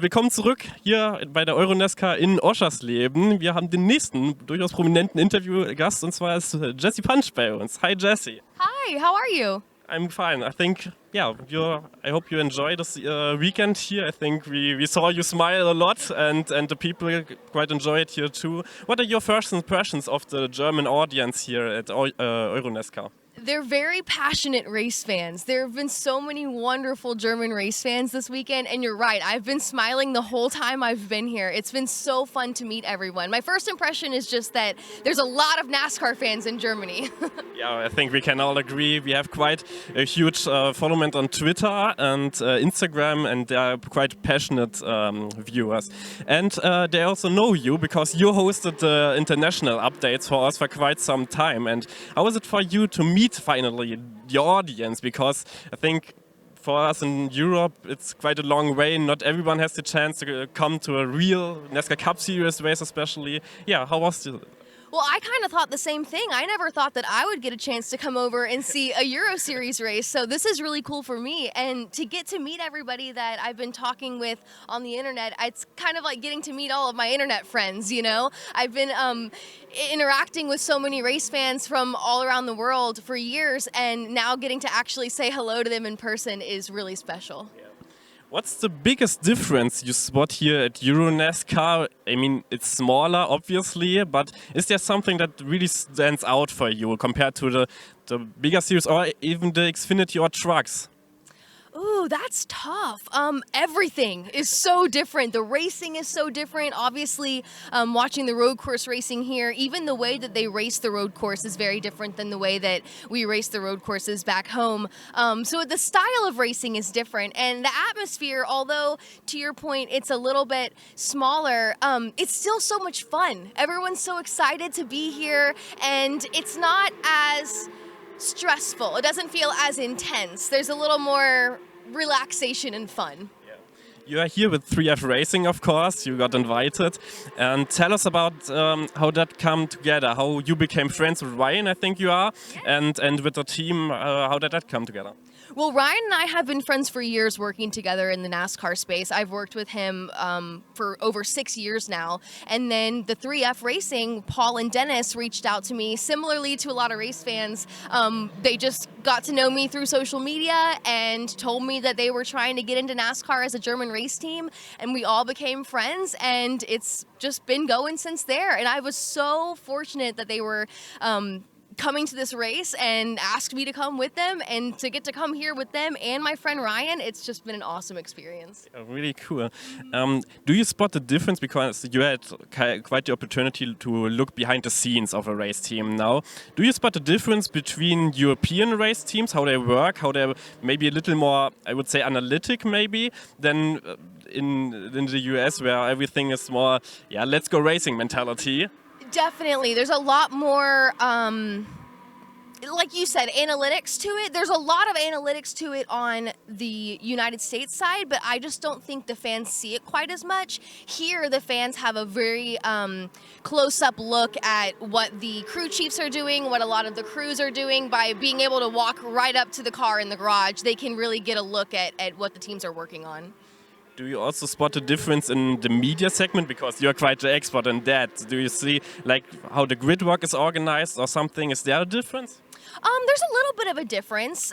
willkommen zurück hier bei der EuroNASCAR in Oschersleben. Wir haben den nächsten durchaus prominenten Interviewgast und zwar ist Jessie Punch bei uns. Hi Jessie. Hi, how are you? I'm fine. I think, I hope you enjoy this weekend here. I think we saw you smile a lot and the people quite enjoy it here too. What are your first impressions of the German audience here at EuroNASCAR? They're very passionate race fans. There have been so many wonderful German race fans this weekend, and you're right, I've been smiling the whole time I've been here. It's been so fun to meet everyone. My first impression is just that there's a lot of NASCAR fans in Germany. Yeah, I think we can all agree. We have quite a huge following on Twitter and Instagram, and they are quite passionate viewers. And they also know you because you hosted the international updates for us for quite some time. And how was it for you to meet finally the audience? Because I think for us in Europe, it's quite a long way. Not everyone has the chance to come to a real NASCAR Cup Series race, especially. Yeah, how was it? Well, I kind of thought the same thing. I never thought that I would get a chance to come over and see a Euro Series race, so this is really cool for me. And to get to meet everybody that I've been talking with on the internet, it's kind of like getting to meet all of my internet friends, you know? I've been interacting with so many race fans from all around the world for years, and now getting to actually say hello to them in person is really special. What's the biggest difference you spot here at EuroNASCAR? I mean, it's smaller, obviously, but is there something that really stands out for you compared to the bigger series or even the Xfinity or trucks? Ooh, that's tough. Everything is so different. The racing is so different. Obviously, watching the road course racing here, even the way that they race the road course is very different than the way that we race the road courses back home. So the style of racing is different. And the atmosphere, although to your point, it's a little bit smaller, it's still so much fun. Everyone's so excited to be here, and it's not as stressful. It doesn't feel as intense. There's a little more relaxation and fun. Yeah. You are here with 3F Racing, of course. You got invited. And tell us about how that came together, how you became friends with Ryan, I think you are, yeah. and with the team, how did that come together? Well, Ryan and I have been friends for years working together in the NASCAR space. I've worked with him for over 6 years now. And then the 3F Racing, Paul and Dennis reached out to me, similarly to a lot of race fans. They just got to know me through social media and told me that they were trying to get into NASCAR as a German race team. And we all became friends, and it's just been going since there. And I was so fortunate that they were coming to this race and asked me to come with them, and to get to come here with them and my friend Ryan, it's just been an awesome experience. Yeah, really cool. Do you spot the difference, because you had quite the opportunity to look behind the scenes of a race team now? Do you spot the difference between European race teams, how they work, how they're maybe a little more, I would say, analytic maybe, than in the US, where everything is more, yeah, let's go racing mentality? Definitely. There's a lot more, like you said, analytics to it. There's a lot of analytics to it on the United States side, but I just don't think the fans see it quite as much. Here, the fans have a very close-up look at what the crew chiefs are doing, what a lot of the crews are doing. By being able to walk right up to the car in the garage, they can really get a look at what the teams are working on. Do you also spot a difference in the media segment, because you're quite the expert in that? Do you see like how the grid work is organized or something? Is there a difference? There's a little bit of a difference.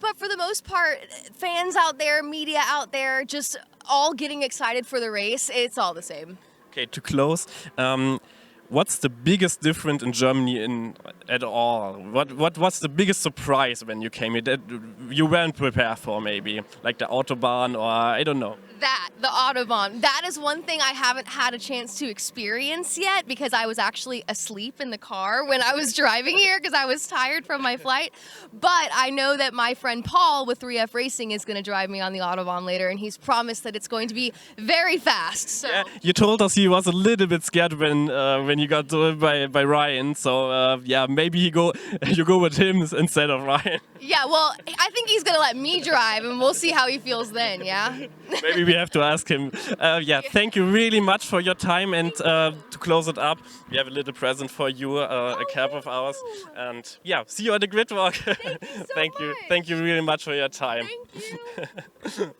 But for the most part, fans out there, media out there, just all getting excited for the race, it's all the same. Okay, to close, what's the biggest difference in Germany at all? What was the biggest surprise when you came here that you weren't prepared for, maybe? Like the Autobahn, or I don't know. The Autobahn. That is one thing I haven't had a chance to experience yet, because I was actually asleep in the car when I was driving here because I was tired from my flight. But I know that my friend Paul with 3F Racing is going to drive me on the Autobahn later, and he's promised that it's going to be very fast. So. Yeah, you told us he was a little bit scared when you got told by Ryan. So yeah, maybe you go with him instead of Ryan. Yeah, well, I think he's gonna let me drive, and we'll see how he feels then. Yeah. Maybe we have to ask him. Yeah, thank you really much for your time. And to close it up, we have a little present for you, a cap of ours. And yeah, see you at the grid walk. Thank you so much. Thank you really much for your time. Thank you.